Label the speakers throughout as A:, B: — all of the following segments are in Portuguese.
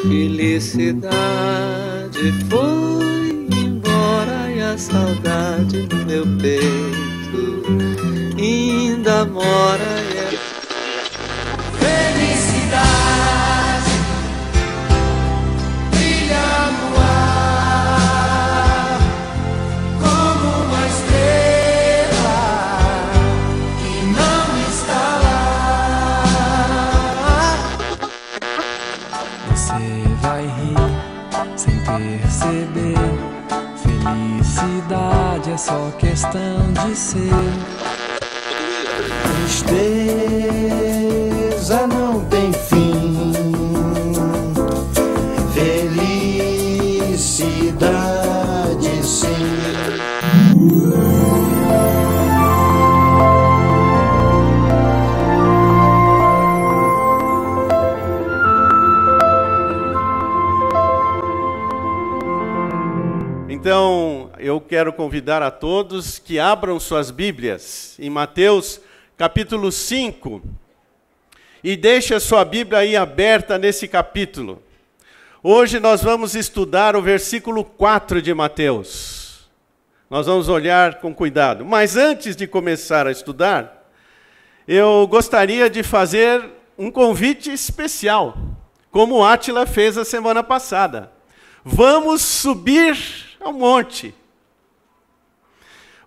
A: Felicidade foi embora e a saudade no meu peito ainda mora.
B: Felicidade brilha no ar como uma estrela que não está lá. Você vai rir sem perceber. Felicidade é só questão de ser. Tristeza não tem fim. Felicidade sim.
C: Então, eu quero convidar a todos que abram suas Bíblias em Mateus capítulo 5, e deixe a sua Bíblia aí aberta nesse capítulo. Hoje nós vamos estudar o versículo 4 de Mateus. Nós vamos olhar com cuidado. Mas antes de começar a estudar, eu gostaria de fazer um convite especial, como o Átila fez a semana passada. Vamos subir ao monte.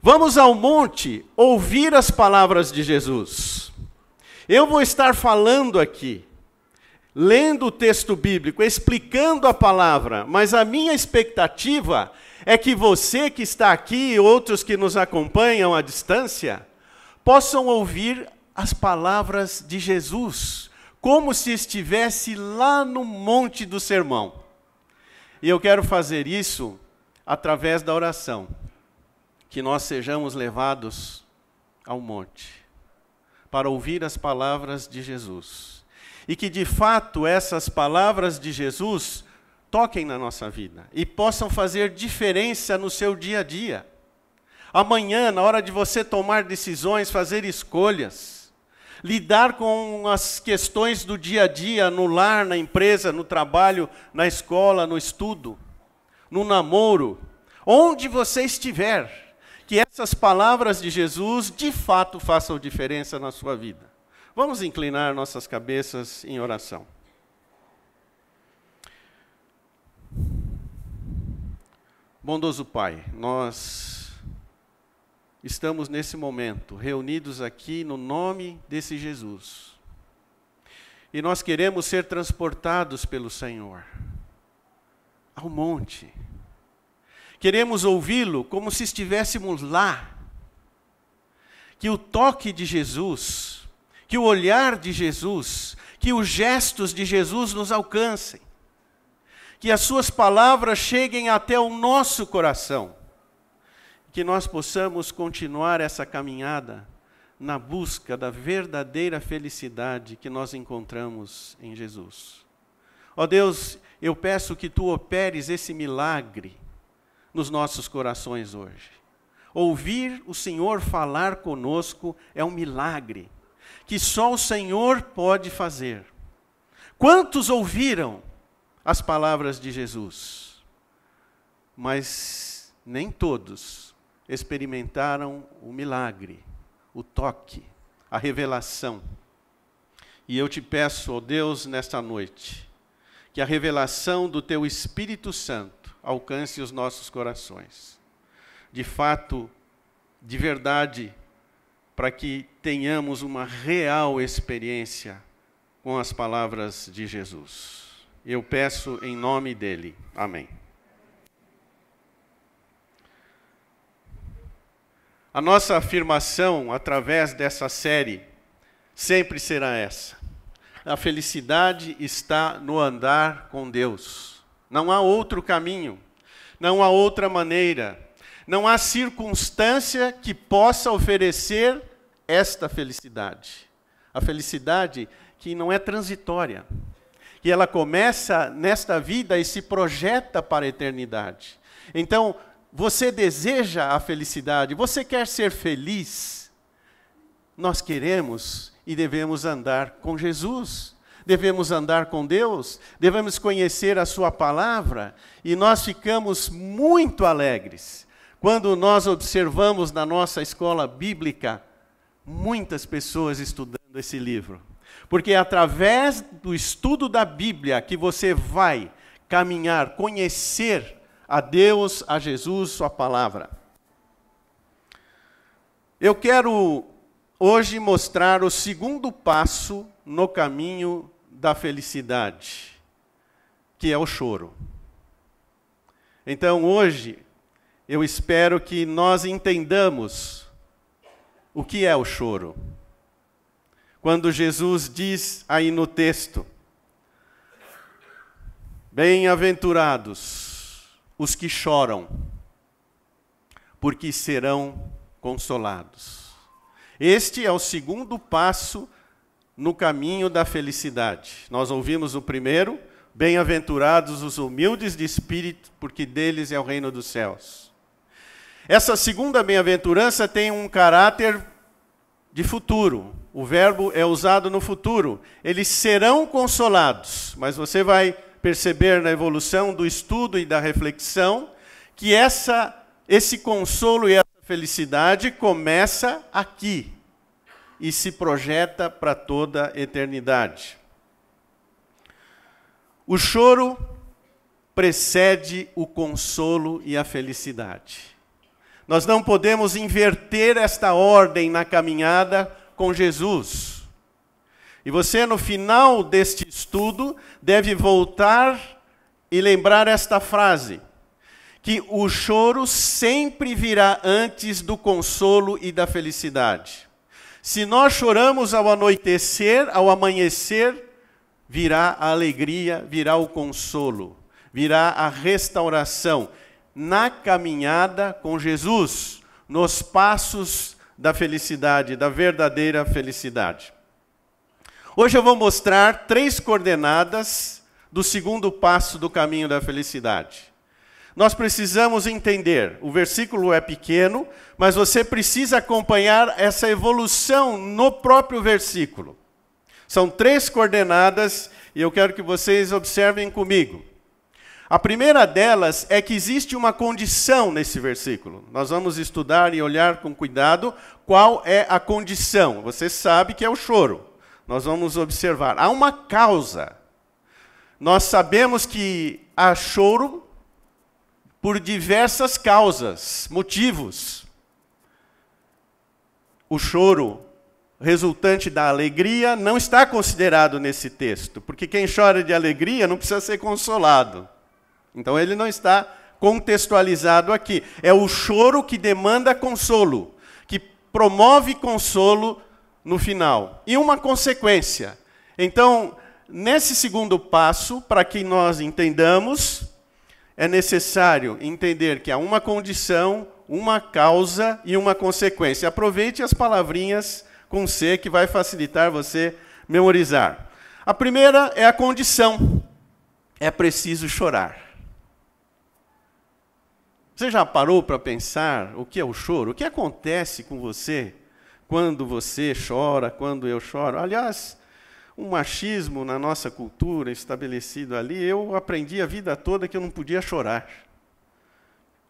C: Vamos ao monte ouvir as palavras de Jesus. Eu vou estar falando aqui, lendo o texto bíblico, explicando a palavra, mas a minha expectativa é que você que está aqui e outros que nos acompanham à distância, possam ouvir as palavras de Jesus, como se estivesse lá no monte do sermão. E eu quero fazer isso através da oração. Que nós sejamos levados ao monte, para ouvir as palavras de Jesus. E que, de fato, essas palavras de Jesus toquem na nossa vida e possam fazer diferença no seu dia a dia. Amanhã, na hora de você tomar decisões, fazer escolhas, lidar com as questões do dia a dia, no lar, na empresa, no trabalho, na escola, no estudo, no namoro, onde você estiver, que essas palavras de Jesus, de fato, façam diferença na sua vida. Vamos inclinar nossas cabeças em oração. Bondoso Pai, nós estamos nesse momento reunidos aqui no nome desse Jesus. E nós queremos ser transportados pelo Senhor ao monte. Queremos ouvi-lo como se estivéssemos lá. Que o toque de Jesus, que o olhar de Jesus, que os gestos de Jesus nos alcancem. Que as suas palavras cheguem até o nosso coração. Que nós possamos continuar essa caminhada na busca da verdadeira felicidade que nós encontramos em Jesus. Ó Deus, eu peço que Tu operes esse milagre nos nossos corações hoje. Ouvir o Senhor falar conosco é um milagre, que só o Senhor pode fazer. Quantos ouviram as palavras de Jesus? Mas nem todos experimentaram o milagre, o toque, a revelação. E eu te peço, ó Deus, nesta noite, que a revelação do Teu Espírito Santo alcance os nossos corações. De fato, de verdade, para que tenhamos uma real experiência com as palavras de Jesus. Eu peço em nome dele. Amém. A nossa afirmação, através dessa série, sempre será essa. A felicidade está no andar com Deus. Não há outro caminho, não há outra maneira, não há circunstância que possa oferecer esta felicidade. A felicidade que não é transitória, que ela começa nesta vida e se projeta para a eternidade. Então, você deseja a felicidade, você quer ser feliz? Nós queremos e devemos andar com Jesus. devemos andar com Deus, devemos conhecer a sua palavra, e nós ficamos muito alegres quando nós observamos na nossa escola bíblica muitas pessoas estudando esse livro. Porque é através do estudo da Bíblia que você vai caminhar, conhecer a Deus, a Jesus, sua palavra. Eu quero hoje mostrar o segundo passo no caminho da felicidade, que é o choro. Então, hoje, eu espero que nós entendamos o que é o choro. Quando Jesus diz aí no texto: bem-aventurados os que choram, porque serão consolados. Este é o segundo passo no caminho da felicidade. Nós ouvimos o primeiro: bem-aventurados os humildes de espírito, porque deles é o reino dos céus. Essa segunda bem-aventurança tem um caráter de futuro. O verbo é usado no futuro. Eles serão consolados. Mas você vai perceber na evolução do estudo e da reflexão que esse consolo e essa felicidade começa aqui e se projeta para toda a eternidade. O choro precede o consolo e a felicidade. Nós não podemos inverter esta ordem na caminhada com Jesus. E você, no final deste estudo, deve voltar e lembrar esta frase: que o choro sempre virá antes do consolo e da felicidade. Se nós choramos ao anoitecer, ao amanhecer, virá a alegria, virá o consolo, virá a restauração na caminhada com Jesus, nos passos da felicidade, da verdadeira felicidade. Hoje eu vou mostrar 3 coordenadas do segundo passo do caminho da felicidade. Nós precisamos entender, o versículo é pequeno, mas você precisa acompanhar essa evolução no próprio versículo. São 3 coordenadas e eu quero que vocês observem comigo. A primeira delas é que existe uma condição nesse versículo. Nós vamos estudar e olhar com cuidado qual é a condição. Você sabe que é o choro. Nós vamos observar. Há uma causa. Nós sabemos que há choro por diversas causas, motivos. O choro resultante da alegria não está considerado nesse texto, porque quem chora de alegria não precisa ser consolado. Então ele não está contextualizado aqui. É o choro que demanda consolo, que promove consolo no final. E uma consequência. Então, nesse segundo passo, para que nós entendamos, é necessário entender que há uma condição, uma causa e uma consequência. Aproveite as palavrinhas com C, que vai facilitar você memorizar. A primeira é a condição. É preciso chorar. Você já parou para pensar o que é o choro? O que acontece com você quando você chora, quando eu choro? Aliás, um machismo na nossa cultura estabelecido ali, eu aprendi a vida toda que eu não podia chorar.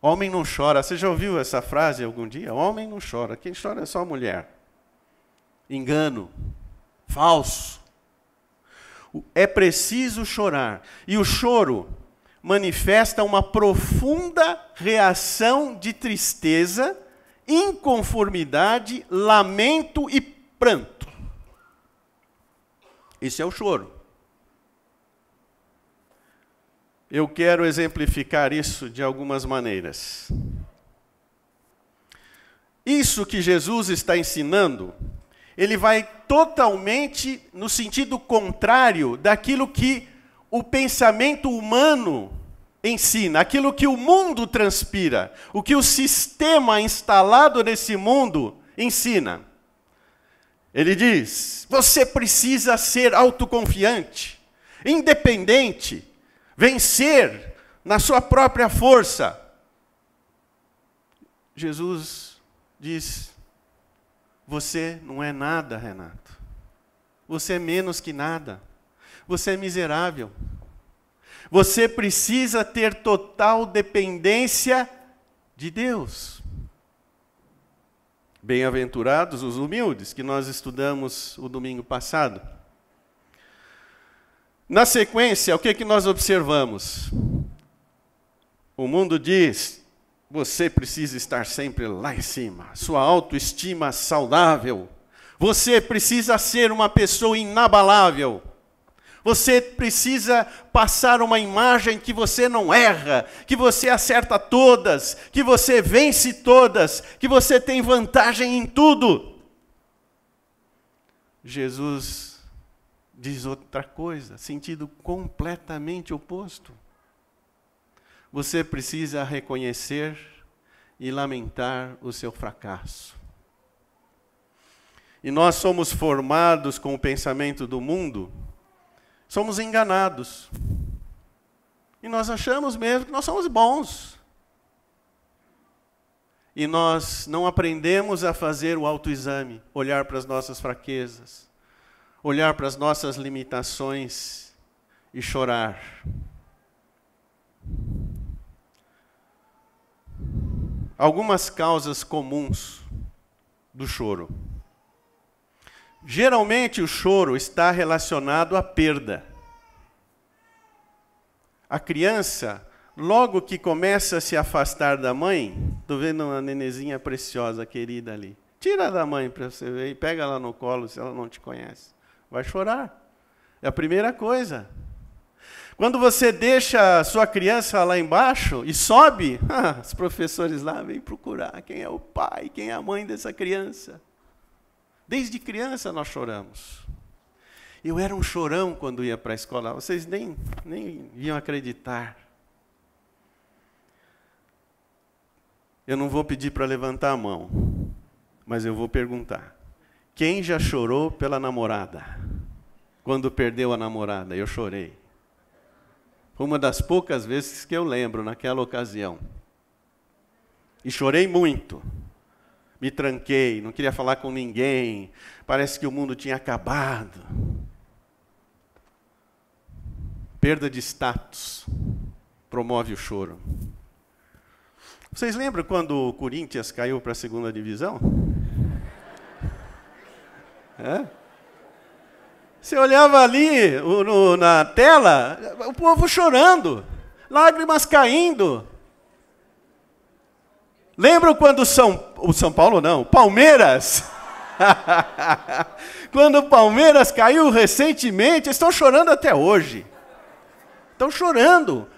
C: Homem não chora. Você já ouviu essa frase algum dia? Homem não chora. Quem chora é só a mulher. Engano. Falso. É preciso chorar. E o choro manifesta uma profunda reação de tristeza, inconformidade, lamento e pranto. Isso é o choro. Eu quero exemplificar isso de algumas maneiras. Isso que Jesus está ensinando, ele vai totalmente no sentido contrário daquilo que o pensamento humano ensina, aquilo que o mundo transpira, o que o sistema instalado nesse mundo ensina. Ele diz: você precisa ser autoconfiante, independente, vencer na sua própria força. Jesus diz: você não é nada, Renato. Você é menos que nada. Você é miserável. Você precisa ter total dependência de Deus. Bem-aventurados os humildes, que nós estudamos o domingo passado. Na sequência, o que é que nós observamos? O mundo diz, você precisa estar sempre lá em cima, sua autoestima saudável. Você precisa ser uma pessoa inabalável. Você precisa passar uma imagem que você não erra, que você acerta todas, que você vence todas, que você tem vantagem em tudo. Jesus diz outra coisa, sentido completamente oposto. Você precisa reconhecer e lamentar o seu fracasso. E nós somos formados com o pensamento do mundo, somos enganados. E nós achamos mesmo que nós somos bons. E nós não aprendemos a fazer o autoexame, olhar para as nossas fraquezas, olhar para as nossas limitações e chorar. Algumas causas comuns do choro. Geralmente o choro está relacionado à perda. A criança, logo que começa a se afastar da mãe, estou vendo uma nenezinha preciosa, querida ali. Tira da mãe para você ver e pega ela no colo se ela não te conhece. Vai chorar. É a primeira coisa. Quando você deixa a sua criança lá embaixo e sobe, os professores lá vêm procurar quem é o pai, quem é a mãe dessa criança. Desde criança nós choramos. Eu era um chorão quando ia para a escola, vocês nem iam acreditar. Eu não vou pedir para levantar a mão, mas eu vou perguntar. Quem já chorou pela namorada? Quando perdeu a namorada, eu chorei. Foi uma das poucas vezes que eu lembro naquela ocasião. E chorei muito. Me tranquei, não queria falar com ninguém. Parece que o mundo tinha acabado. Perda de status promove o choro. Vocês lembram quando o Corinthians caiu para a segunda divisão? Você olhava ali na tela, o povo chorando, lágrimas caindo. Lembram quando o São Paulo não, o Palmeiras? Quando o Palmeiras caiu recentemente, eles estão chorando até hoje. Estão chorando,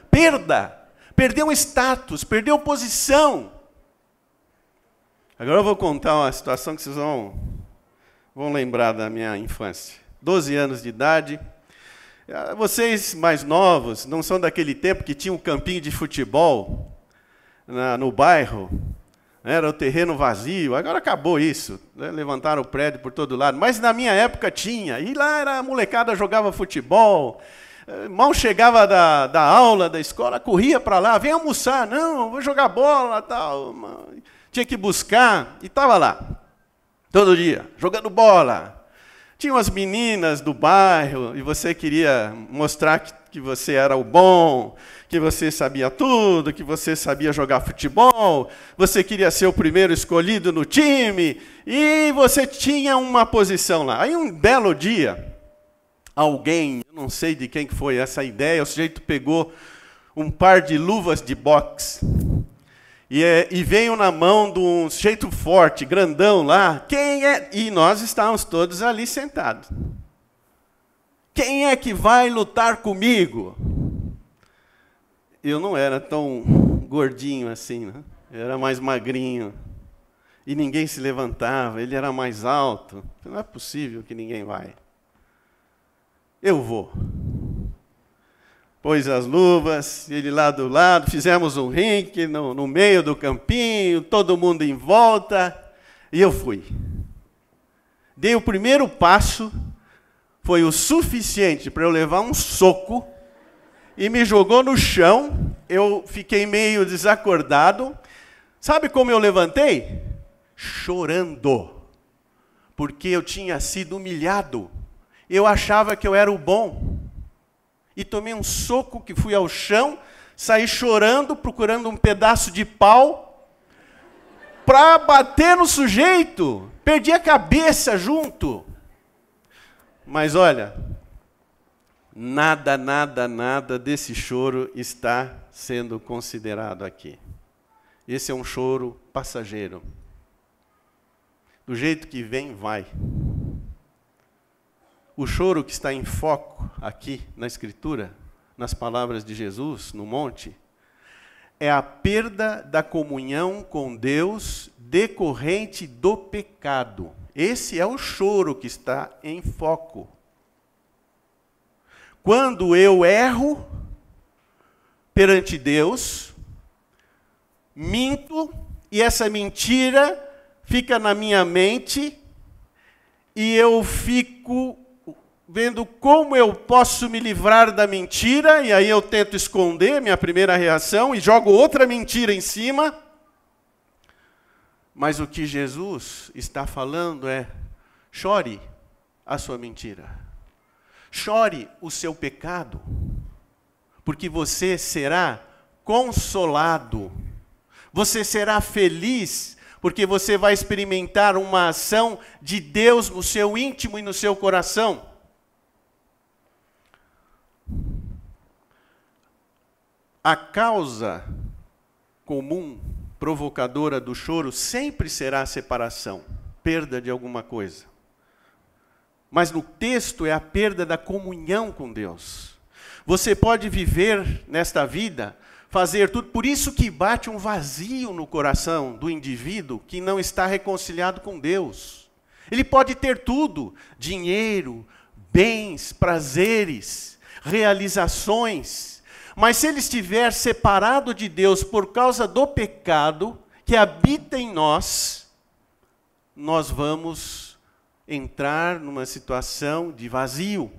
C: perdeu status, perdeu posição. Agora eu vou contar uma situação que vocês vão lembrar da minha infância. 12 anos de idade. Vocês mais novos, não são daquele tempo que tinha um campinho de futebol no bairro, era o terreno vazio, agora acabou isso, né? Levantaram o prédio por todo lado, mas na minha época tinha, e lá a molecada jogava futebol, mal chegava da aula, da escola, corria para lá, vem almoçar, não, vou jogar bola, tal. Tinha que buscar, e estava lá, todo dia, jogando bola. Tinha umas meninas do bairro, e você queria mostrar que você era o bom, que você sabia tudo, que você sabia jogar futebol, você queria ser o primeiro escolhido no time, e você tinha uma posição lá. Aí um belo dia, alguém, eu não sei de quem que foi essa ideia, o sujeito pegou um par de luvas de boxe, e veio na mão de um sujeito forte, grandão lá, quem é? E nós estávamos todos ali sentados. Quem é que vai lutar comigo? Eu não era tão gordinho assim, né? Eu era mais magrinho. E ninguém se levantava, ele era mais alto. Não é possível que ninguém vai. Eu vou. Pôs as luvas, ele lá do lado, fizemos um ringue no meio do campinho, todo mundo em volta, e eu fui. Dei o primeiro passo, foi o suficiente para eu levar um soco, e me jogou no chão, eu fiquei meio desacordado. Sabe como eu levantei? Chorando, porque eu tinha sido humilhado. Eu achava que eu era o bom. e tomei um soco que fui ao chão, saí chorando, procurando um pedaço de pau para bater no sujeito. Perdi a cabeça junto. Mas olha, nada desse choro está sendo considerado aqui. Esse é um choro passageiro. Do jeito que vem, vai. O choro que está em foco aqui na Escritura, nas palavras de Jesus, no monte, é a perda da comunhão com Deus decorrente do pecado. Esse é o choro que está em foco. Quando eu erro perante Deus, minto, e essa mentira fica na minha mente, e eu fico vendo como eu posso me livrar da mentira, e aí eu tento esconder minha primeira reação, e jogo outra mentira em cima. Mas o que Jesus está falando é, chore a sua mentira. Chore o seu pecado, porque você será consolado. Você será feliz, porque você vai experimentar uma ação de Deus no seu íntimo e no seu coração. A causa comum, provocadora do choro, sempre será a separação, perda de alguma coisa. Mas no texto é a perda da comunhão com Deus. Você pode viver nesta vida, fazer tudo, por isso que bate um vazio no coração do indivíduo que não está reconciliado com Deus. Ele pode ter tudo, dinheiro, bens, prazeres, realizações, mas se ele estiver separado de Deus por causa do pecado que habita em nós, nós vamos entrar numa situação de vazio,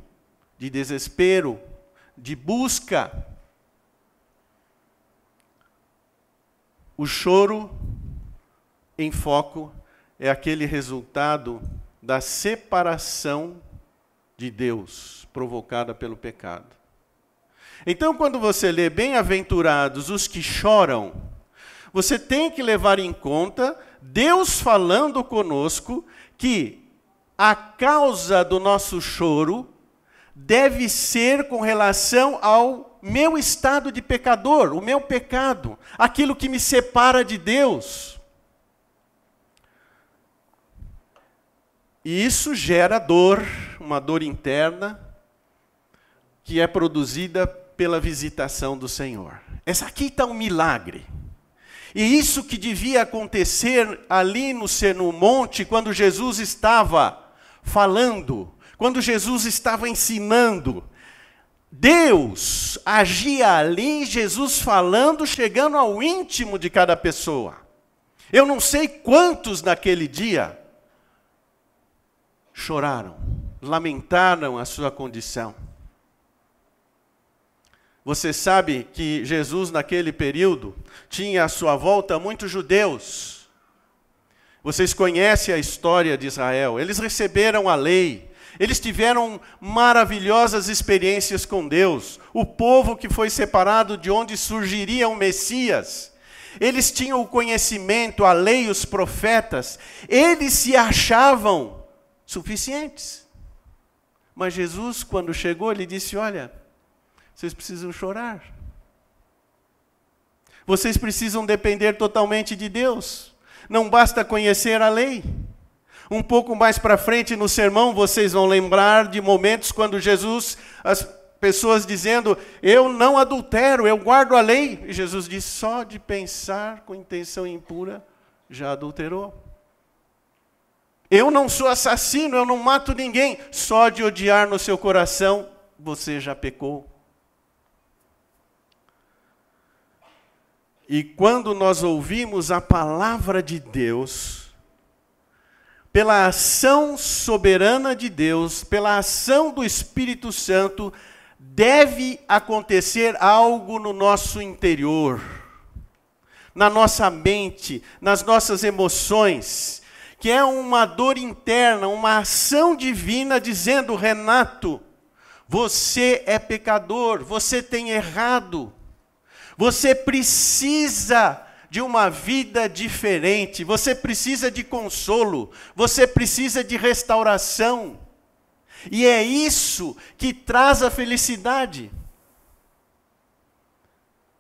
C: de desespero, de busca. O choro em foco é aquele resultado da separação de Deus provocada pelo pecado. Então, quando você lê bem-aventurados os que choram, você tem que levar em conta Deus falando conosco que a causa do nosso choro deve ser com relação ao meu estado de pecador, o meu pecado, aquilo que me separa de Deus. E isso gera dor, uma dor interna, que é produzida pela visitação do Senhor. Essa aqui está um milagre. E isso que devia acontecer ali no monte, quando Jesus estava falando, quando Jesus estava ensinando, Deus agia ali, Jesus falando, chegando ao íntimo de cada pessoa. Eu não sei quantos naquele dia choraram, lamentaram a sua condição. Você sabe que Jesus, naquele período, tinha à sua volta muitos judeus. Vocês conhecem a história de Israel. Eles receberam a lei. Eles tiveram maravilhosas experiências com Deus. O povo que foi separado de onde surgiria o Messias. Eles tinham o conhecimento, a lei, os profetas. Eles se achavam suficientes. Mas Jesus, quando chegou, ele disse, olha, vocês precisam chorar. Vocês precisam depender totalmente de Deus. Não basta conhecer a lei. Um pouco mais para frente no sermão, vocês vão lembrar de momentos quando Jesus, as pessoas dizendo, eu não adultero, eu guardo a lei. E Jesus diz, só de pensar com intenção impura, já adulterou. Eu não sou assassino, eu não mato ninguém. Só de odiar no seu coração, você já pecou. E quando nós ouvimos a palavra de Deus, pela ação soberana de Deus, pela ação do Espírito Santo, deve acontecer algo no nosso interior, na nossa mente, nas nossas emoções, que é uma dor interna, uma ação divina dizendo, Renato, Você é pecador, você tem errado. Você precisa de uma vida diferente, você precisa de consolo, você precisa de restauração. E é isso que traz a felicidade.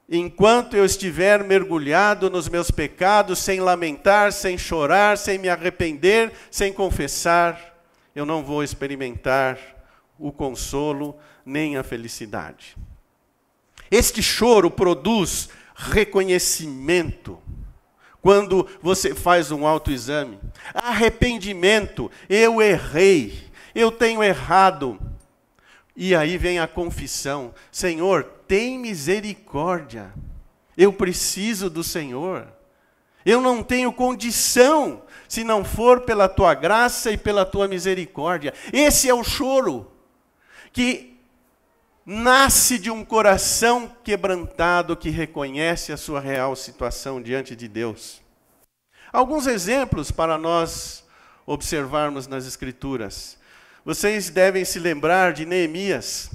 C: Enquanto eu estiver mergulhado nos meus pecados, sem lamentar, sem chorar, sem me arrepender, sem confessar, eu não vou experimentar o consolo nem a felicidade. Este choro produz reconhecimento. Quando você faz um autoexame, arrependimento, eu errei, eu tenho errado. E aí vem a confissão, Senhor, tem misericórdia, eu preciso do Senhor. Eu não tenho condição, se não for pela tua graça e pela tua misericórdia. Esse é o choro que nasce de um coração quebrantado que reconhece a sua real situação diante de Deus. Alguns exemplos para nós observarmos nas Escrituras. Vocês devem se lembrar de Neemias,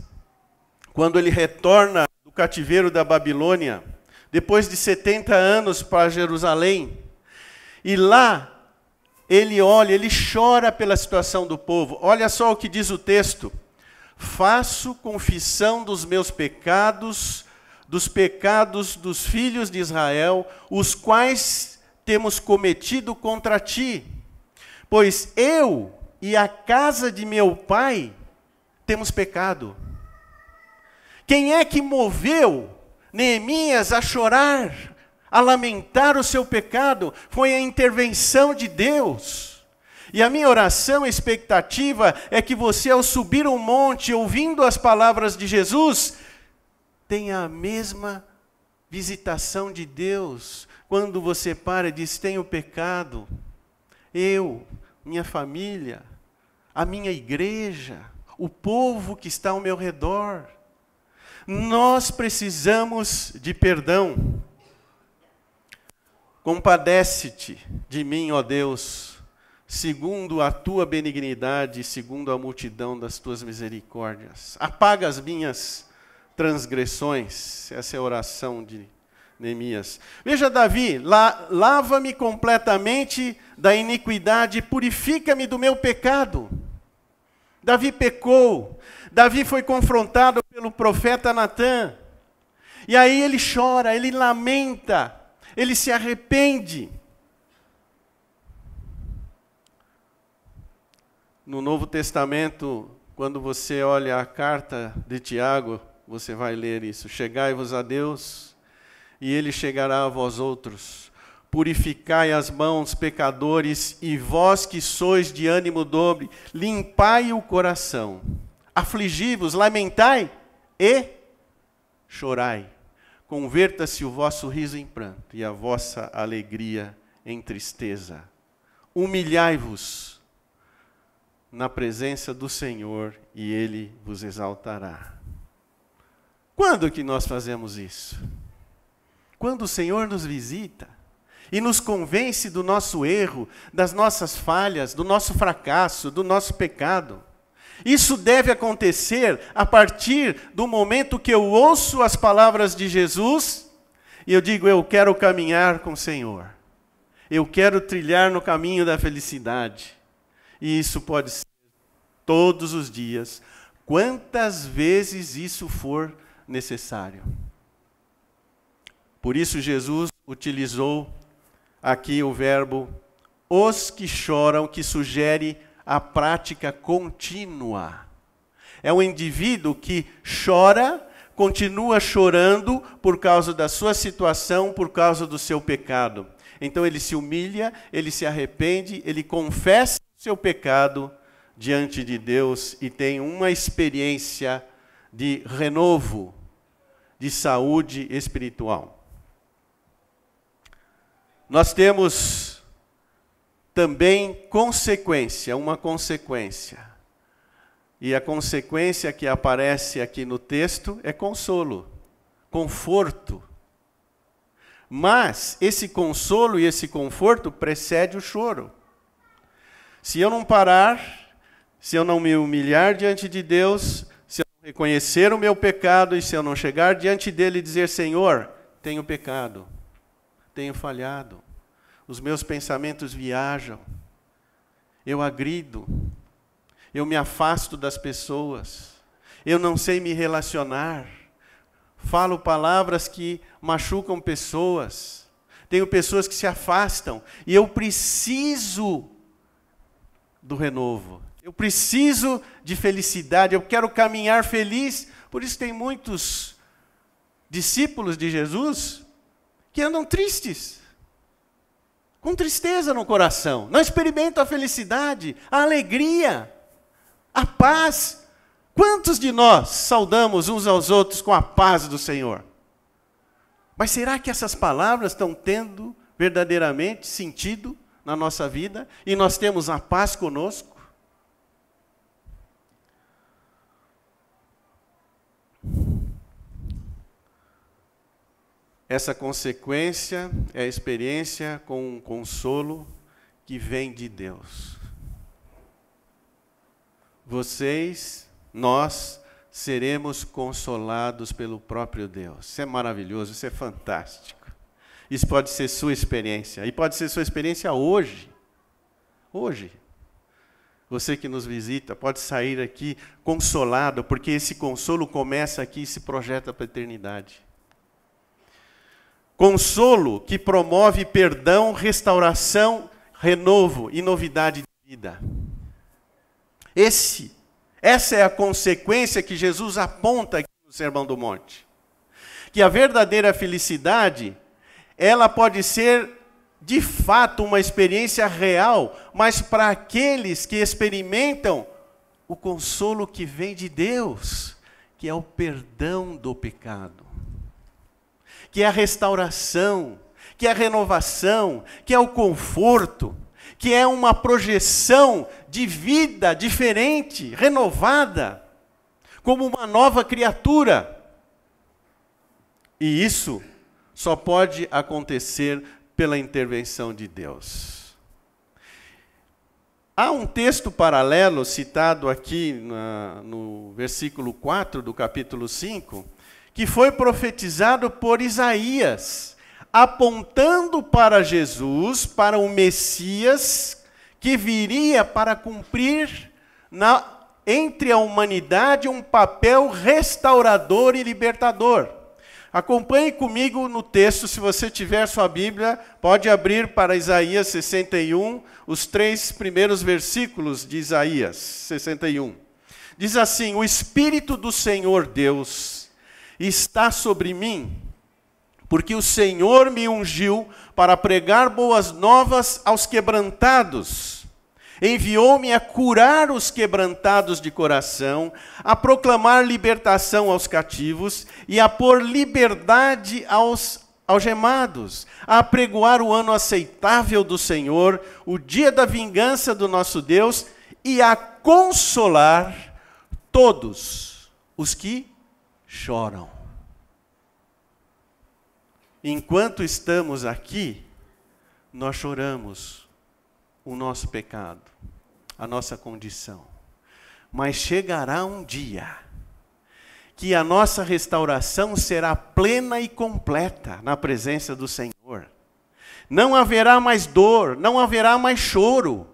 C: quando ele retorna do cativeiro da Babilônia, depois de 70 anos para Jerusalém. E lá, ele olha, ele chora pela situação do povo. Olha só o que diz o texto. Faço confissão dos meus pecados, dos pecados dos filhos de Israel, os quais temos cometido contra ti. Pois eu e a casa de meu pai temos pecado. Quem é que moveu Neemias a chorar, a lamentar o seu pecado? Foi a intervenção de Deus. E a minha oração, a expectativa, é que você, ao subir um monte, ouvindo as palavras de Jesus, tenha a mesma visitação de Deus. Quando você para e diz, tenho pecado, eu, minha família, a minha igreja, o povo que está ao meu redor. Nós precisamos de perdão. Compadece-te de mim, ó Deus, segundo a tua benignidade, segundo a multidão das tuas misericórdias. Apaga as minhas transgressões. Essa é a oração de Neemias. Veja Davi, lava-me completamente da iniquidade, purifica-me do meu pecado. Davi pecou. Davi foi confrontado pelo profeta Natã. E aí ele chora, ele lamenta, ele se arrepende. No Novo Testamento, quando você olha a carta de Tiago, você vai ler isso. Chegai-vos a Deus, e Ele chegará a vós outros. Purificai as mãos, pecadores, e vós que sois de ânimo dobre, limpai o coração. Afligi-vos, lamentai e chorai. Converta-se o vosso riso em pranto, e a vossa alegria em tristeza. Humilhai-vos na presença do Senhor, e Ele vos exaltará. Quando que nós fazemos isso? Quando o Senhor nos visita e nos convence do nosso erro, das nossas falhas, do nosso fracasso, do nosso pecado. Isso deve acontecer a partir do momento que eu ouço as palavras de Jesus e eu digo, eu quero caminhar com o Senhor. Eu quero trilhar no caminho da felicidade. E isso pode ser todos os dias, quantas vezes isso for necessário. Por isso Jesus utilizou aqui o verbo os que choram, que sugere a prática contínua. É um indivíduo que chora, continua chorando por causa da sua situação, por causa do seu pecado. Então ele se humilha, ele se arrepende, ele confessa o seu pecado diante de Deus e tem uma experiência de renovo, de saúde espiritual. Nós temos também consequência, uma consequência. E a consequência que aparece aqui no texto é consolo, conforto. Mas esse consolo e esse conforto precede o choro. Se eu não parar, se eu não me humilhar diante de Deus, se eu não reconhecer o meu pecado e se eu não chegar diante dele e dizer, Senhor, tenho pecado, tenho falhado, os meus pensamentos viajam, eu agrido, eu me afasto das pessoas, eu não sei me relacionar, falo palavras que machucam pessoas, tenho pessoas que se afastam e eu preciso do renovo. Eu preciso de felicidade, eu quero caminhar feliz. Por isso tem muitos discípulos de Jesus que andam tristes, com tristeza no coração. Não experimentam a felicidade, a alegria, a paz. Quantos de nós saudamos uns aos outros com a paz do Senhor? Mas será que essas palavras estão tendo verdadeiramente sentido na nossa vida? E nós temos a paz conosco? Essa consequência é a experiência com um consolo que vem de Deus. Vocês, nós, seremos consolados pelo próprio Deus. Isso é maravilhoso, isso é fantástico. Isso pode ser sua experiência. E pode ser sua experiência hoje. Hoje. Você que nos visita pode sair aqui consolado, porque esse consolo começa aqui e se projeta para a eternidade. Consolo que promove perdão, restauração, renovo e novidade de vida. Essa é a consequência que Jesus aponta aqui no Sermão do Monte. Que a verdadeira felicidade, ela pode ser, de fato, uma experiência real, mas para aqueles que experimentam o consolo que vem de Deus, que é o perdão do pecado, que é a restauração, que é a renovação, que é o conforto, que é uma projeção de vida diferente, renovada, como uma nova criatura. E isso só pode acontecer pela intervenção de Deus. Há um texto paralelo citado aqui no versículo 4 do capítulo 5, que foi profetizado por Isaías, apontando para Jesus, para o Messias, que viria para cumprir entre a humanidade um papel restaurador e libertador. Acompanhe comigo no texto, se você tiver sua Bíblia, pode abrir para Isaías 61, os 3 primeiros versículos de Isaías 61. Diz assim: o Espírito do Senhor Deus está sobre mim, porque o Senhor me ungiu para pregar boas novas aos quebrantados. Enviou-me a curar os quebrantados de coração, a proclamar libertação aos cativos e a pôr liberdade aos algemados, a apregoar o ano aceitável do Senhor, o dia da vingança do nosso Deus e a consolar todos os que choram. Enquanto estamos aqui, nós choramos o nosso pecado, a nossa condição. Mas chegará um dia que a nossa restauração será plena e completa na presença do Senhor. Não haverá mais dor, não haverá mais choro.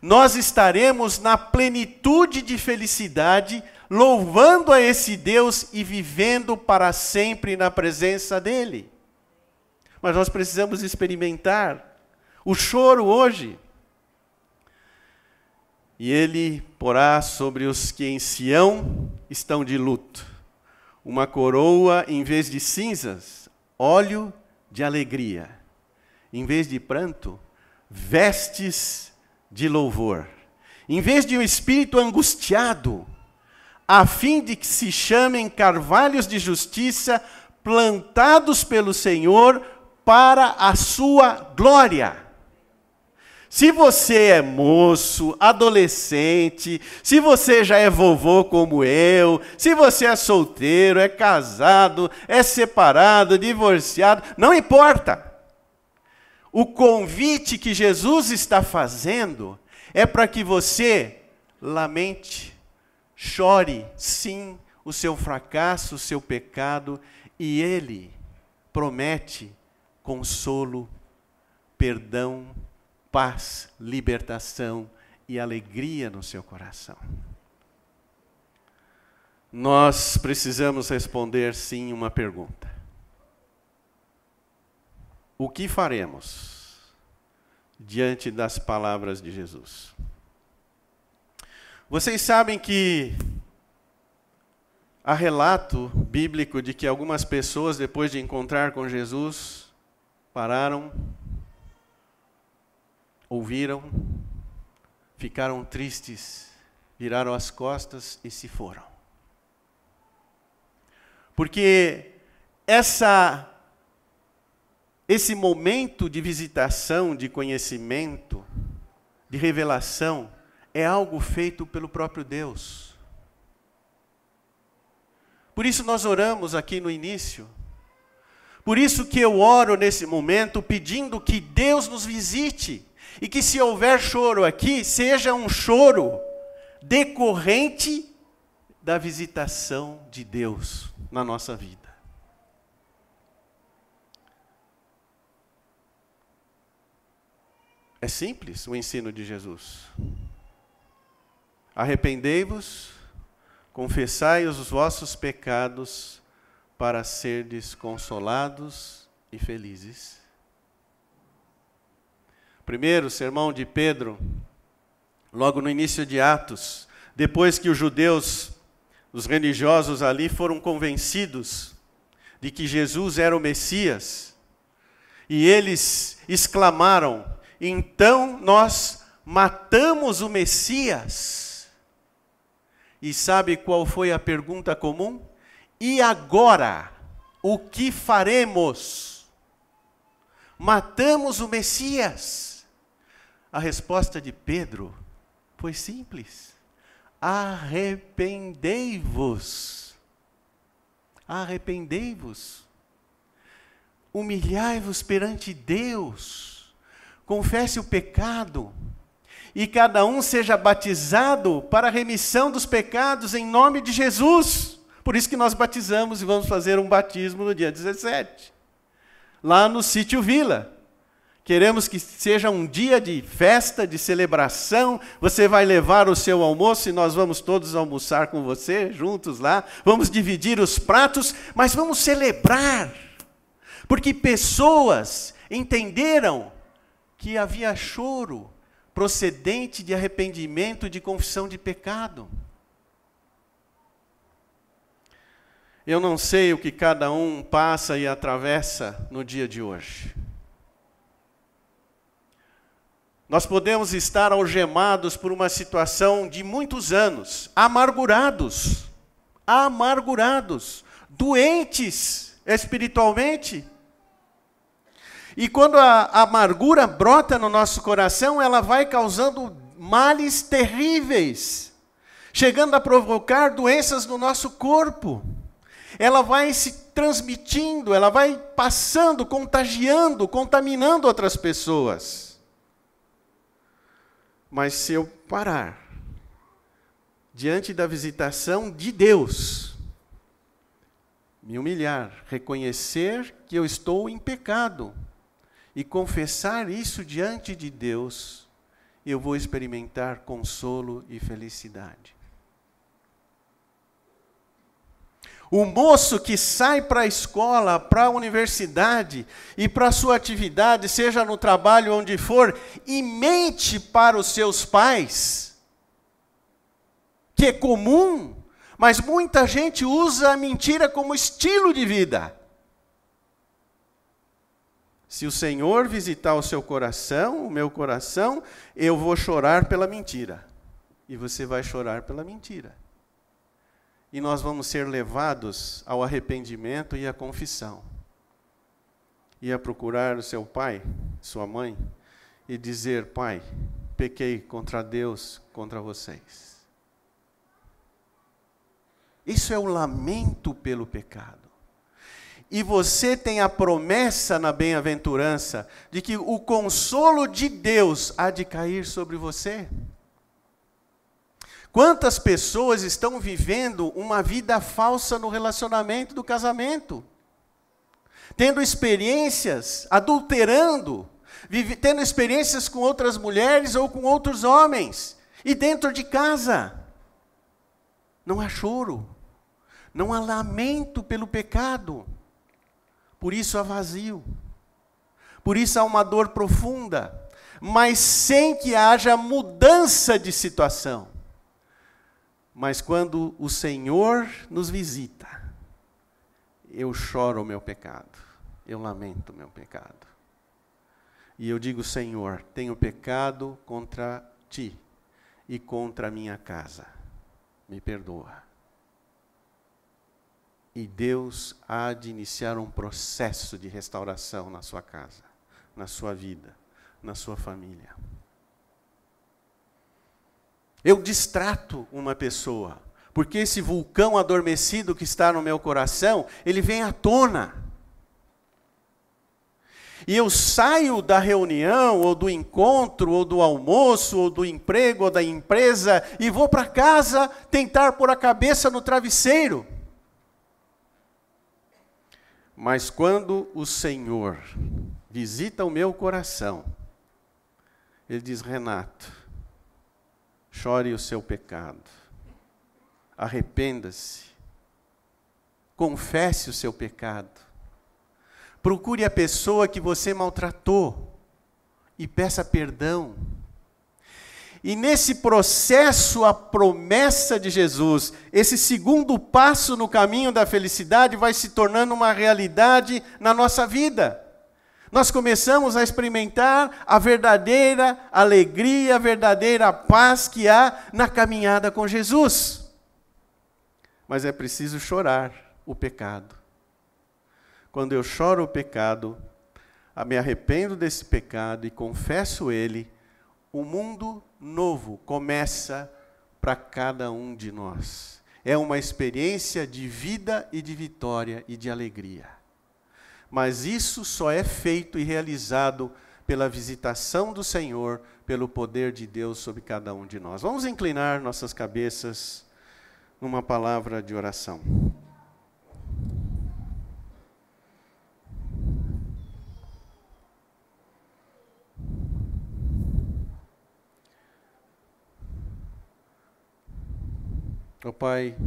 C: Nós estaremos na plenitude de felicidade, louvando a esse Deus e vivendo para sempre na presença dEle. Mas nós precisamos experimentar o choro hoje. E Ele porá sobre os que em Sião estão de luto uma coroa em vez de cinzas, óleo de alegria. Em vez de pranto, vestes de louvor. Em vez de um espírito angustiado, a fim de que se chamem carvalhos de justiça, plantados pelo Senhor para a sua glória. Se você é moço, adolescente, se você já é vovô como eu, se você é solteiro, é casado, é separado, divorciado, não importa. O convite que Jesus está fazendo é para que você lamente, chore, sim, o seu fracasso, o seu pecado, e Ele promete consolo, perdão, paz, libertação e alegria no seu coração. Nós precisamos responder sim uma pergunta. O que faremos diante das palavras de Jesus? Vocês sabem que há relato bíblico de que algumas pessoas, depois de encontrar com Jesus, pararam, ouviram, ficaram tristes, viraram as costas e se foram. Porque esse momento de visitação, de conhecimento, de revelação, é algo feito pelo próprio Deus. Por isso nós oramos aqui no início. Por isso que eu oro nesse momento pedindo que Deus nos visite. E que se houver choro aqui, seja um choro decorrente da visitação de Deus na nossa vida. É simples o ensino de Jesus. Arrependei-vos, confessai os vossos pecados, para serdes consolados e felizes. Primeiro sermão de Pedro, logo no início de Atos, depois que os judeus, os religiosos ali foram convencidos de que Jesus era o Messias, e eles exclamaram: então nós matamos o Messias. E sabe qual foi a pergunta comum? E agora, o que faremos? Matamos o Messias. A resposta de Pedro foi simples: arrependei-vos. Arrependei-vos. Humilhai-vos perante Deus. Confesse o pecado. E cada um seja batizado para a remissão dos pecados em nome de Jesus. Por isso que nós batizamos e vamos fazer um batismo no dia 17. Lá no Sítio Vila. Queremos que seja um dia de festa, de celebração. Você vai levar o seu almoço e nós vamos todos almoçar com você, juntos lá. Vamos dividir os pratos, mas vamos celebrar. Porque pessoas entenderam que havia choro procedente de arrependimento, de confissão de pecado. Eu não sei o que cada um passa e atravessa no dia de hoje. Nós podemos estar algemados por uma situação de muitos anos, amargurados, doentes espiritualmente. E quando a amargura brota no nosso coração, ela vai causando males terríveis, chegando a provocar doenças no nosso corpo. Ela vai se transmitindo, ela vai passando, contagiando, contaminando outras pessoas. Mas se eu parar diante da visitação de Deus, me humilhar, reconhecer que eu estou em pecado e confessar isso diante de Deus, eu vou experimentar consolo e felicidade. O moço que sai para a escola, para a universidade e para a sua atividade, seja no trabalho onde for, e mente para os seus pais, que é comum, mas muita gente usa a mentira como estilo de vida. Se o Senhor visitar o seu coração, o meu coração, eu vou chorar pela mentira. E você vai chorar pela mentira. E nós vamos ser levados ao arrependimento e à confissão. E a procurar o seu pai, sua mãe, e dizer: pai, pequei contra Deus, contra vocês. Isso é o lamento pelo pecado. E você tem a promessa na bem-aventurança de que o consolo de Deus há de cair sobre você. Quantas pessoas estão vivendo uma vida falsa no relacionamento do casamento? Tendo experiências, adulterando, tendo experiências com outras mulheres ou com outros homens, e dentro de casa. Não há choro, não há lamento pelo pecado, por isso há vazio, por isso há uma dor profunda, mas sem que haja mudança de situação. Mas quando o Senhor nos visita, eu choro o meu pecado, eu lamento o meu pecado. E eu digo, Senhor, tenho pecado contra Ti e contra a minha casa. Me perdoa. E Deus há de iniciar um processo de restauração na sua casa, na sua vida, na sua família. Eu distrato uma pessoa, porque esse vulcão adormecido que está no meu coração, ele vem à tona. E eu saio da reunião, ou do encontro, ou do almoço, ou do emprego, ou da empresa, e vou para casa tentar pôr a cabeça no travesseiro. Mas quando o Senhor visita o meu coração, Ele diz, Renato, chore o seu pecado, arrependa-se, confesse o seu pecado, procure a pessoa que você maltratou e peça perdão. E nesse processo, a promessa de Jesus, esse segundo passo no caminho da felicidade vai se tornando uma realidade na nossa vida. Nós começamos a experimentar a verdadeira alegria, a verdadeira paz que há na caminhada com Jesus. Mas é preciso chorar o pecado. Quando eu choro o pecado, me arrependo desse pecado e confesso ele, um mundo novo começa para cada um de nós. É uma experiência de vida e de vitória e de alegria. Mas isso só é feito e realizado pela visitação do Senhor, pelo poder de Deus sobre cada um de nós. Vamos inclinar nossas cabeças numa palavra de oração. Ó Pai,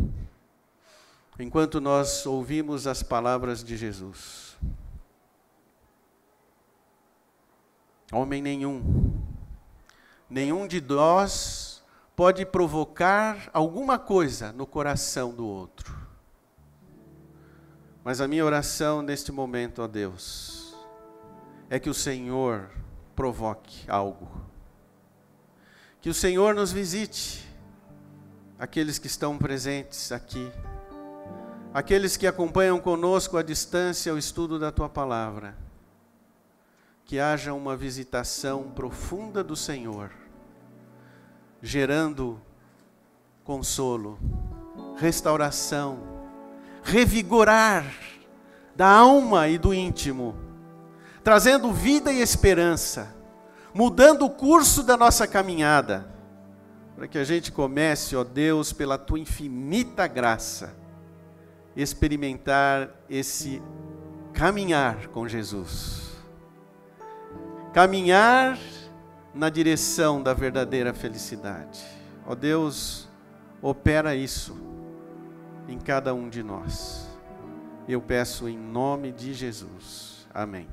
C: enquanto nós ouvimos as palavras de Jesus, homem nenhum de nós pode provocar alguma coisa no coração do outro. Mas a minha oração neste momento, ó Deus, é que o Senhor provoque algo. Que o Senhor nos visite, aqueles que estão presentes aqui, aqueles que acompanham conosco à distância o estudo da Tua Palavra, que haja uma visitação profunda do Senhor, gerando consolo, restauração, revigorar da alma e do íntimo, trazendo vida e esperança, mudando o curso da nossa caminhada, para que a gente comece, ó Deus, pela Tua infinita graça, experimentar esse caminhar com Jesus. Caminhar na direção da verdadeira felicidade. Ó Deus, opera isso em cada um de nós. Eu peço em nome de Jesus. Amém.